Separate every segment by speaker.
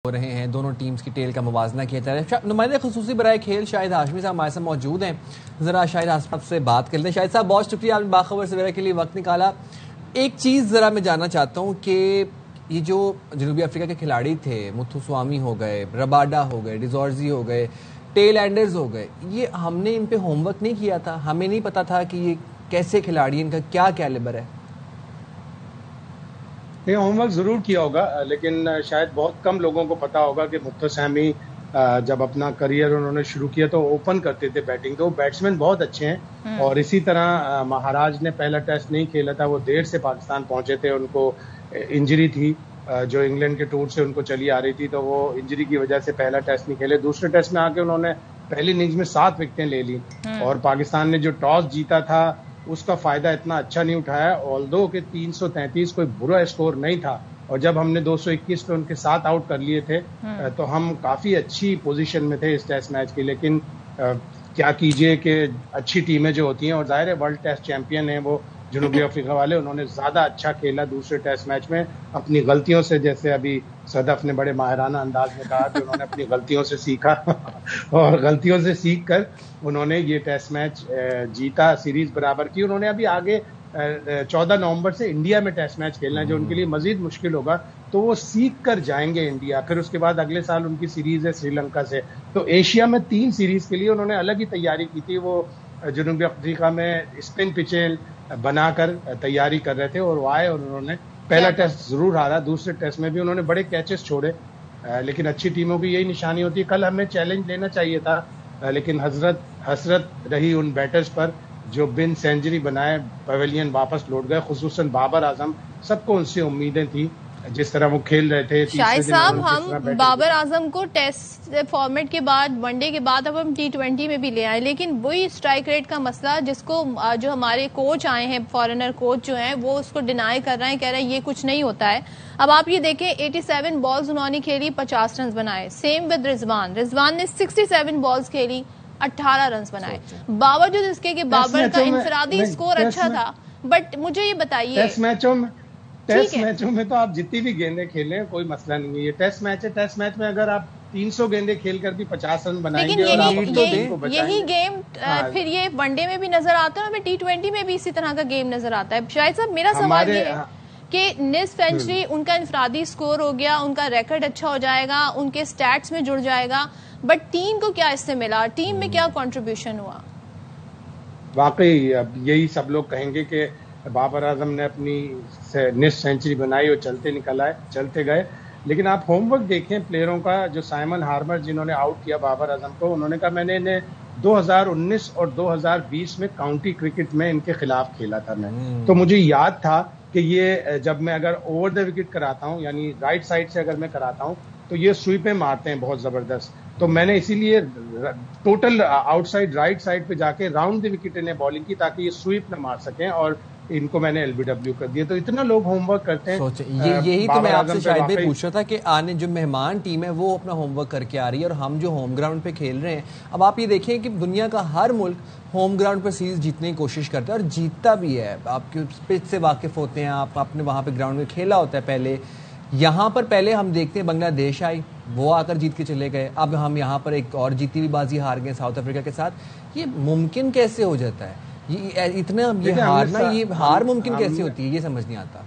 Speaker 1: हो रहे हैं। दोनों टीम्स की टेल का मुवाजना किया जा रहा है। नुमाइंदे खुसूसी बराए खेल शाहिद हाशमी साहब हमारे साथ मौजूद हैं। ज़रा शाहिद हाशमी साहब से बात करते हैं। शाहिद साहब, बहुत शुक्रिया आपने बाखबर सवेरा के लिए वक्त निकाला। एक चीज़ ज़रा मैं जानना चाहता हूँ कि ये जो जनूबी अफ्रीका के खिलाड़ी थे, मुथुस्वामी हो गए, रबाडा हो गए, डिजोर्जी हो गए, टेल एंडर्स हो गए, ये हमने इन पे होमवर्क नहीं किया था? हमें नहीं पता था कि ये कैसे खिलाड़ी, इनका क्या कैलिबर है?
Speaker 2: ये होमवर्क ज़रूर किया होगा, लेकिन शायद बहुत कम लोगों को पता होगा कि मुख्तसामी जब अपना करियर उन्होंने शुरू किया तो ओपन करते थे बैटिंग, तो वो बैट्समैन बहुत अच्छे हैं। और इसी तरह महाराज ने पहला टेस्ट नहीं खेला था, वो देर से पाकिस्तान पहुंचे थे, उनको इंजरी थी जो इंग्लैंड के टूर से उनको चली आ रही थी, तो वो इंजरी की वजह से पहला टेस्ट नहीं खेले। दूसरे टेस्ट में आके उन्होंने पहली इनिंग्स में 7 विकेटें ले ली और पाकिस्तान ने जो टॉस जीता था उसका फायदा इतना अच्छा नहीं उठाया। ऑल्दो के 333 कोई बुरा स्कोर नहीं था और जब हमने 221 पे उनके 7 आउट कर लिए थे तो हम काफी अच्छी पोजीशन में थे इस टेस्ट मैच की। लेकिन क्या कीजिए कि अच्छी टीमें जो होती हैं, और जाहिर है वर्ल्ड टेस्ट चैंपियन है वो जनूबी अफ्रीका वाले, उन्होंने ज्यादा अच्छा खेला दूसरे टेस्ट मैच में अपनी गलतियों से। जैसे अभी सदफ ने बड़े माहिराना अंदाज में कहा कि उन्होंने अपनी गलतियों से सीखा और गलतियों से सीख कर उन्होंने ये टेस्ट मैच जीता, सीरीज बराबर की। उन्होंने अभी आगे 14 नवंबर से इंडिया में टेस्ट मैच खेलना है जो उनके लिए मजीद मुश्किल होगा, तो वो सीख कर जाएंगे इंडिया। फिर उसके बाद अगले साल उनकी सीरीज है श्रीलंका से। तो एशिया में 3 सीरीज के लिए उन्होंने अलग ही तैयारी की थी। वो जनूबी अफ्रीका में स्पिन पिचें बनाकर तैयारी कर रहे थे और वो आए और उन्होंने पहला टेस्ट जरूर हारा, दूसरे टेस्ट में भी उन्होंने बड़े कैचेस छोड़े। लेकिन अच्छी टीमों की यही निशानी होती है। कल हमें चैलेंज लेना चाहिए था, लेकिन हसरत रही उन बैटर्स पर जो बिन सेंचुरी बनाए पवेलियन वापस लौट गए, खुसूसन बाबर आजम। सबको उनसे उम्मीदें थी जिस तरह वो खेल रहे थे।
Speaker 3: शाहिद साहब, हम बाबर आजम को टेस्ट फॉर्मेट के बाद, वनडे के बाद अब हम T20 में भी ले आए, लेकिन वही स्ट्राइक रेट का मसला जिसको जो हमारे कोच आए हैं, फॉरेनर कोच जो हैं, वो उसको डिनाई कर रहे हैं, कह रहे हैं ये कुछ नहीं होता है। अब आप ये देखें, 87 बॉल्स उन्होंने खेली, 50 रन बनाए। सेम विद रिजवान ने 67 बॉल्स खेली, 18 रन बनाए। बावजूद इसके कि बाबर का इंफरादी स्कोर अच्छा था। बट मुझे ये बताइए,
Speaker 2: टेस्ट मैचों में तो आप जितनी भी गेंदें खेलें कोई मसला नहीं है। ये टेस्ट मैच है, टेस्ट मैच में अगर आप 300 गेंदें खेलकर भी 50 रन बनाएंगे,
Speaker 3: लेकिन यही गेम फिर ये वनडे में भी नजर आता है और T20 में भी इसी तरह का गेम नजर आता है। शायद साहब, मेरा सवाल ये है कि निस्फ सेंचुरी उनका इंफरादी स्कोर हो गया, उनका रिकॉर्ड अच्छा हो जाएगा, उनके स्टैट्स में जुड़ जाएगा, बट टीम को क्या इससे मिला? टीम में क्या कंट्रीब्यूशन हुआ?
Speaker 2: वाकई अब यही सब लोग कहेंगे कि बाबर आजम ने अपनी निस्फ सेंचुरी बनाई और चलते गए। लेकिन आप होमवर्क देखें प्लेयरों का, जो साइमन हार्मर जिन्होंने आउट किया बाबर आजम को, उन्होंने कहा मैंने इन्हें 2019 और 2020 में काउंटी क्रिकेट में इनके खिलाफ खेला था मैं। तो मुझे याद था कि ये जब मैं अगर ओवर द विकेट कराता हूं, यानी राइट साइड से अगर मैं कराता हूं, तो ये स्वीपें मारते हैं बहुत जबरदस्त। तो मैंने इसीलिए टोटल आउटसाइड राइट साइड पे जाके राउंड द विकेट इन्हें बॉलिंग की, ताकि ये स्वीप न मार सकें, और इनको मैंने LBW कर दिया। तो इतना लोग होमवर्क करते हैं।
Speaker 1: यही तो मैं आपसे शायद भी पूछ रहा था कि आने जो मेहमान टीम है वो अपना होमवर्क करके आ रही है और हम जो होम ग्राउंड पे खेल रहे हैं। अब आप ये देखें कि दुनिया का हर मुल्क होम ग्राउंड पर सीरीज जीतने की कोशिश करता है और जीतता भी है। आपके पिच से वाकिफ होते हैं, आपने वहाँ पे ग्राउंड में खेला होता है पहले। यहाँ पर पहले हम देखते हैं बांग्लादेश आई, वो आकर जीत के चले गए। अब हम यहाँ पर एक और जीती हुई बाजी हार गए साउथ अफ्रीका के साथ। ये मुमकिन कैसे हो जाता है? ये हार मुमकिन कैसे होती है, ये समझ नहीं आता।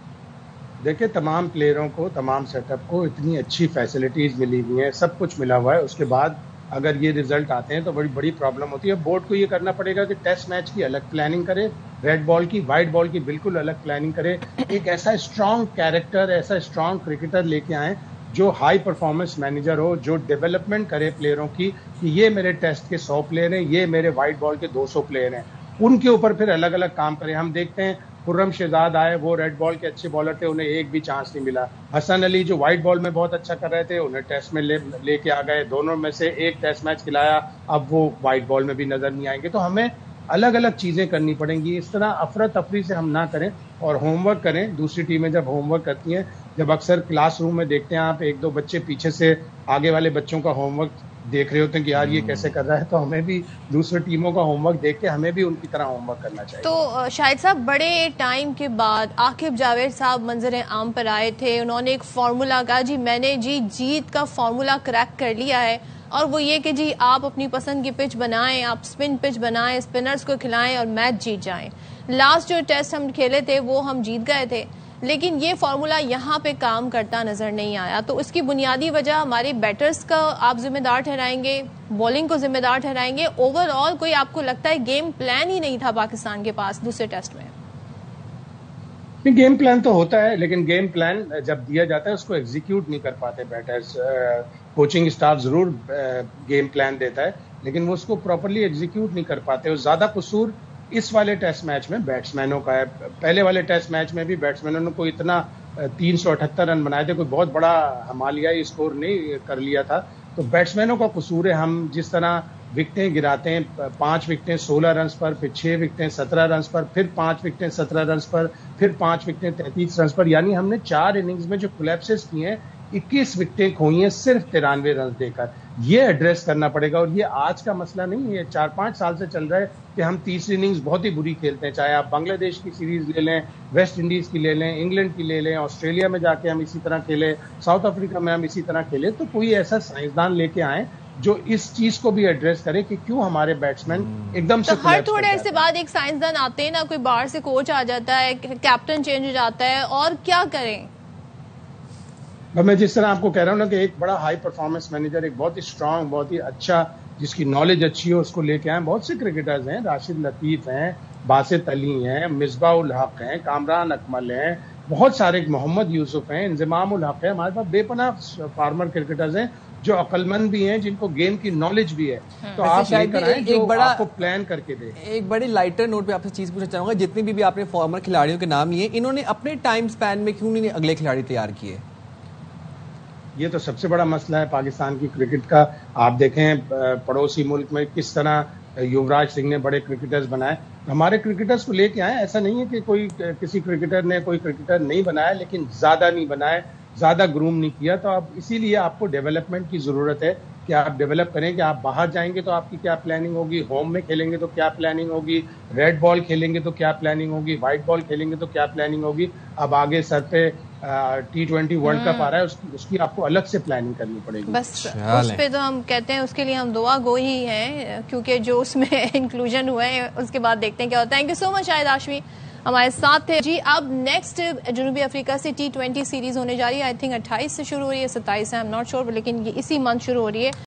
Speaker 2: देखिए, तमाम प्लेयरों को, तमाम सेटअप को इतनी अच्छी फैसिलिटीज मिली हुई है, सब कुछ मिला हुआ है। उसके बाद अगर ये रिजल्ट आते हैं तो बड़ी बड़ी प्रॉब्लम होती है। बोर्ड को ये करना पड़ेगा कि टेस्ट मैच की अलग प्लानिंग करे, रेड बॉल की, व्हाइट बॉल की बिल्कुल अलग प्लानिंग करे। एक ऐसा स्ट्रांग कैरेक्टर, ऐसा स्ट्रांग क्रिकेटर लेके आए जो हाई परफॉर्मेंस मैनेजर हो, जो डेवलपमेंट करे प्लेयरों की, कि ये मेरे टेस्ट के 100 प्लेयर हैं, ये मेरे व्हाइट बॉल के 200 प्लेयर हैं। उनके ऊपर फिर अलग अलग काम करें। हम देखते हैं खुर्रम शहजाद आए, वो रेड बॉल के अच्छे बॉलर थे, उन्हें एक भी चांस नहीं मिला। हसन अली जो व्हाइट बॉल में बहुत अच्छा कर रहे थे, उन्हें टेस्ट में लेके आ गए, दोनों में से एक टेस्ट मैच खिलाया, अब वो व्हाइट बॉल में भी नजर नहीं आएंगे। तो हमें अलग अलग चीजें करनी पड़ेंगी। इस तरह अफरा तफरी से हम ना करें और होमवर्क करें। दूसरी टीमें जब होमवर्क करती हैं, जब अक्सर क्लासरूम में देखते हैं आप, 1-2 बच्चे पीछे से आगे वाले बच्चों का होमवर्क देख रहे होते हैं कि यार ये कैसे कर रहा है, तो हमें भी दूसरे टीमों का होमवर्क देख के हमें भी उनकी तरह होमवर्क करना चाहिए।
Speaker 3: तो शाहिद साहब, बड़े टाइम के बाद आकिब जावेद साहब मंजर आम पर आए थे। उन्होंने एक फार्मूला कहा, जी मैंने जीत का फार्मूला क्रैक कर लिया है, और वो ये कि जी आप अपनी पसंद की पिच बनाएं, आप स्पिन पिच बनाएं, स्पिनर्स को खिलाएं और मैच जीत जाएं। लास्ट जो टेस्ट हम खेले थे वो हम जीत गए थे, लेकिन ये फार्मूला यहाँ पे काम करता नजर नहीं आया। तो इसकी बुनियादी वजह हमारे बैटर्स का आप जिम्मेदार ठहराएंगे, बॉलिंग को जिम्मेदार ठहराएंगे, ओवरऑल कोई आपको लगता है गेम प्लान ही नहीं था पाकिस्तान के पास दूसरे टेस्ट में?
Speaker 2: नहीं, गेम प्लान तो होता है, लेकिन गेम प्लान जब दिया जाता है उसको एग्जीक्यूट नहीं कर पाते बैटर्स। कोचिंग स्टाफ जरूर गेम प्लान देता है, लेकिन वो उसको प्रॉपरली एग्जीक्यूट नहीं कर पाते। और ज्यादा कसूर इस वाले टेस्ट मैच में बैट्समैनों का है। पहले वाले टेस्ट मैच में भी बैट्समैनों ने कोई इतना 378 रन बनाए थे, कोई बहुत बड़ा हिमालयाई स्कोर नहीं कर लिया था। तो बैट्समैनों का कसूर है। हम जिस तरह विकेटें गिराते हैं, 5 विकेटें 16 रन पर, फिर 6 विकेटें 17 रन पर, फिर 5 विकेटें 17 रन पर, फिर 5 विकेटें 33 रन पर, यानी हमने 4 इनिंग्स में जो कोलैप्सेस किए हैं, 21 विकेटें खोई हैं सिर्फ 93 रन देकर। ये एड्रेस करना पड़ेगा, और ये आज का मसला नहीं है, 4-5 साल से चल रहा है कि हम तीसरी इनिंग्स बहुत ही बुरी खेलते हैं। चाहे आप बांग्लादेश की सीरीज ले लें, वेस्ट इंडीज की ले लें, इंग्लैंड की ले लें, ऑस्ट्रेलिया में जाके हम इसी तरह खेले, साउथ अफ्रीका में हम इसी तरह खेले। तो कोई ऐसा साइंसदान लेके आए जो इस चीज को भी एड्रेस करे कि क्यों हमारे बैट्समैन एकदम से
Speaker 3: तो हर थोड़े ऐसे बाद एक साइंसदान आते हैं ना, कोई बाहर से कोच आ जाता है, कैप्टन चेंज हो जाता है, और क्या करें?
Speaker 2: मैं जिस तरह आपको कह रहा हूँ ना कि एक बड़ा हाई परफॉर्मेंस मैनेजर, एक बहुत ही स्ट्रांग, बहुत ही अच्छा, जिसकी नॉलेज अच्छी हो, उसको लेके आए। बहुत से क्रिकेटर्स हैं, राशिद लतीफ हैं, बासित अली हैं, मिसबाह उल हक हैं, कामरान अकमल हैं, बहुत सारे, मोहम्मद यूसुफ हैं, इंजमाम उल हक है। हमारे पास बेपनाह फार्मर क्रिकेटर्स हैं जो अक्लमंद भी हैं, जिनको गेम की नॉलेज भी है। तो आप लेकर आए जो आपको प्लान करके दे।
Speaker 1: एक बड़ी लाइटर नोट पे आपसे चीज पूछना चाहूंगा, जितनी भी आपने फॉर्मर खिलाड़ियों के नाम लिए, इन्होंने अपने टाइम स्पैन में क्यों नहीं अगले खिलाड़ी तैयार किए?
Speaker 2: ये तो सबसे बड़ा मसला है पाकिस्तान की क्रिकेट का। आप देखें पड़ोसी मुल्क में किस तरह युवराज सिंह ने बड़े क्रिकेटर्स बनाए, हमारे क्रिकेटर्स को लेके आए। ऐसा नहीं है कि कोई किसी क्रिकेटर ने कोई क्रिकेटर नहीं बनाया, लेकिन ज्यादा नहीं बनाए, ज्यादा ग्रूम नहीं किया। तो अब इसीलिए आपको डेवलपमेंट की जरूरत है कि आप डेवलप करें कि आप बाहर जाएंगे तो आपकी क्या प्लानिंग होगी, होम में खेलेंगे तो क्या प्लानिंग होगी, रेड बॉल खेलेंगे तो क्या प्लानिंग होगी, व्हाइट बॉल खेलेंगे तो क्या प्लानिंग होगी। अब आगे सर पे T20 वर्ल्ड कप आ रहा है, उसकी आपको अलग से प्लानिंग करनी पड़ेगी।
Speaker 3: बस उस पे तो हम कहते हैं, उसके लिए हम दुआ गो ही हैं, क्योंकि जो उसमें इंक्लूजन हुआ है उसके बाद देखते हैं क्या होता है। Thank you so much Shahid Hashmi हमारे साथ थे जी। अब नेक्स्ट जनूबी अफ्रीका से T20 सीरीज होने जा रही है। आई थिंक 28 से शुरू हो रही है, 27 है, आई एम नॉट श्योर, लेकिन ये इसी मंथ शुरू हो रही है।